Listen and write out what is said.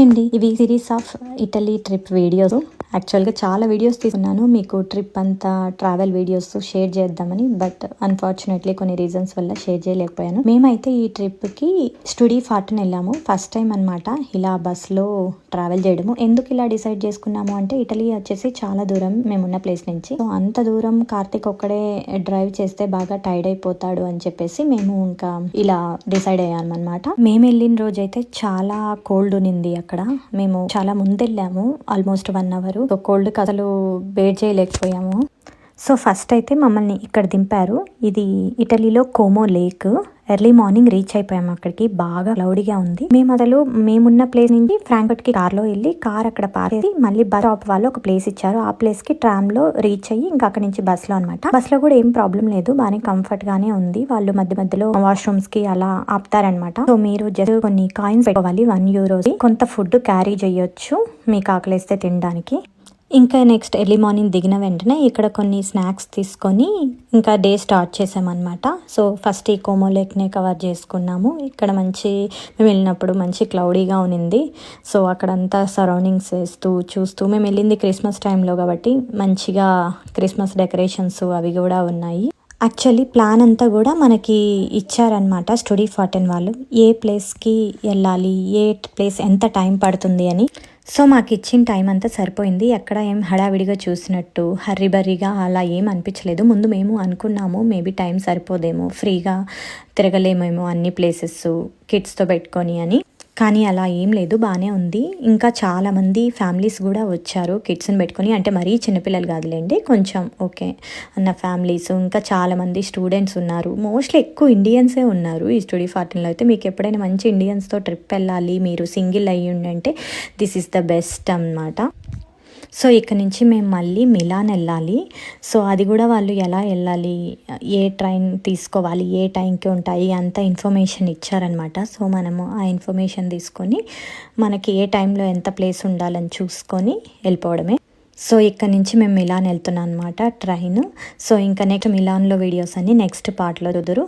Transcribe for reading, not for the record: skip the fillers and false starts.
అండి ఇవి series of Italy trip videos. యాక్చువల్గా చాలా వీడియోస్ తీసుకున్నాను మీకు ట్రిప్ అంతా ట్రావెల్ వీడియోస్ షేర్ చేద్దామని, బట్ అన్ఫార్చునేట్లీ కొన్ని రీజన్స్ వల్ల షేర్ చేయలేకపోయాను. మేమైతే ఈ ట్రిప్కి స్టడీ ఫార్ట్ని వెళ్ళాము. ఫస్ట్ టైం అనమాట ఇలా బస్లో ట్రావెల్ చేయడము. ఎందుకు ఇలా డిసైడ్ చేసుకున్నాము అంటే ఇటలీ వచ్చేసి చాలా దూరం మేమున్న ప్లేస్ నుంచి. సో అంత దూరం కార్తిక్ ఒక్కడే డ్రైవ్ చేస్తే బాగా టైర్డ్ అయిపోతాడు అని చెప్పేసి మేము ఇంకా ఇలా డిసైడ్ అయ్యాము అనమాట. మేము వెళ్ళిన రోజు అయితే చాలా కోల్డ్ ఉన్నింది. అక్కడ మేము చాలా ముందు వెళ్ళాము, ఆల్మోస్ట్ 1 అవర్. సో కోల్డ్కి అసలు బేర్ చేయలేకపోయాము. సో ఫస్ట్ అయితే మమ్మల్ని ఇక్కడ దింపారు. ఇది ఇటలీలో కోమో లేక్. ఎర్లీ మార్నింగ్ రీచ్ అయిపోయాము అక్కడికి. బాగా క్లౌడీగా ఉంది. మేమున్న ప్లేస్ నుంచి ఫ్రాంక్ఫర్ట్ కి కార్లో వెళ్ళి కార్ అక్కడ పార్క్ చేసి మళ్ళీ బస్ స్టాప్ వాళ్ళు ఒక ప్లేస్ ఇచ్చారు. ఆ ప్లేస్ కి ట్రామ్ లో రీచ్ అయ్యి ఇంకా అక్కడ నుంచి బస్ లో అనమాట. బస్ లో కూడా ఏం ప్రాబ్లం లేదు, బాగానే కంఫర్ట్ గానే ఉంది. వాళ్ళు మధ్య మధ్యలో వాష్రూమ్స్ కి అలా ఆపుతారనమాట. సో మీరు జస్ట్ కొన్ని కాయిన్స్ పెట్టుకోవాలి, €1. కొంత ఫుడ్ క్యారీ చేయొచ్చు మీకు ఆకలిస్తే తినడానికి. ఇంకా నెక్స్ట్ ఎర్లీ మార్నింగ్ దిగిన వెంటనే ఇక్కడ కొన్ని స్నాక్స్ తీసుకొని ఇంకా డే స్టార్ట్ చేసామన్నమాట. సో ఫస్ట్ ఈ కోమో లేక్నే కవర్ చేసుకున్నాము. ఇక్కడ మేము వెళ్ళినప్పుడు మంచి క్లౌడీగా ఉన్నింది. సో అక్కడంతా సరౌండింగ్స్ చూస్తూ మేము వెళ్ళింది క్రిస్మస్ టైంలో కాబట్టి మంచిగా క్రిస్మస్ డెకరేషన్స్ అవి కూడా ఉన్నాయి. యాక్చువల్లీ ప్లాన్ అంతా కూడా మనకి ఇచ్చారనమాట స్టడీ ఫార్టెన్ వాళ్ళు, ఏ ప్లేస్కి వెళ్ళాలి, ఏ ప్లేస్ ఎంత టైం పడుతుంది అని. సో మాకు ఇచ్చిన టైం అంతా సరిపోయింది. ఎక్కడ ఏం హడావిడిగా చూసినట్టు హర్రీబర్రీగా అలా ఏం అనిపించలేదు. ముందు మేము అనుకున్నాము మేబీ టైం సరిపోదేమో, ఫ్రీగా తిరగలేమేమో అన్ని ప్లేసెస్ కిడ్స్తో పెట్టుకొని అని. కానీ అలా ఏం లేదు, బాగానే ఉంది. ఇంకా చాలామంది ఫ్యామిలీస్ కూడా వచ్చారు కిడ్స్ని పెట్టుకొని. అంటే మరీ చిన్నపిల్లలు కాదులేండి, కొంచెం ఓకే అన్న ఫ్యామిలీస్. ఇంకా చాలామంది స్టూడెంట్స్ ఉన్నారు. మోస్ట్లీ ఎక్కువ ఇండియన్సే ఉన్నారు ఈ స్టడీ ఫార్టెన్లో అయితే. మీకు ఎప్పుడైనా మంచి ఇండియన్స్తో ట్రిప్ వెళ్ళాలి, మీరు సింగిల్ అయ్యి ఉండంటే దిస్ ఈస్ ద బెస్ట్ అన్నమాట. సో ఇక్కడ నుంచి మేము మళ్ళీ మిలాన్ వెళ్ళాలి. సో అది కూడా వాళ్ళు ఎలా వెళ్ళాలి, ఏ ట్రైన్ తీసుకోవాలి, ఏ టైంకి ఉంటాయి అంత ఇన్ఫర్మేషన్ ఇచ్చారనమాట. సో మనము ఆ ఇన్ఫర్మేషన్ తీసుకొని మనకి ఏ టైంలో ఎంత ప్లేస్ ఉండాలని చూసుకొని వెళ్ళిపోవడమే. సో ఇక్కడ నుంచి మేము మిలాన్ వెళ్తున్నాం అనమాట ట్రైన్. సో ఇంకా నెక్స్ట్ మిలాన్లో వీడియోస్ అన్ని నెక్స్ట్ పార్ట్లో చూదురు.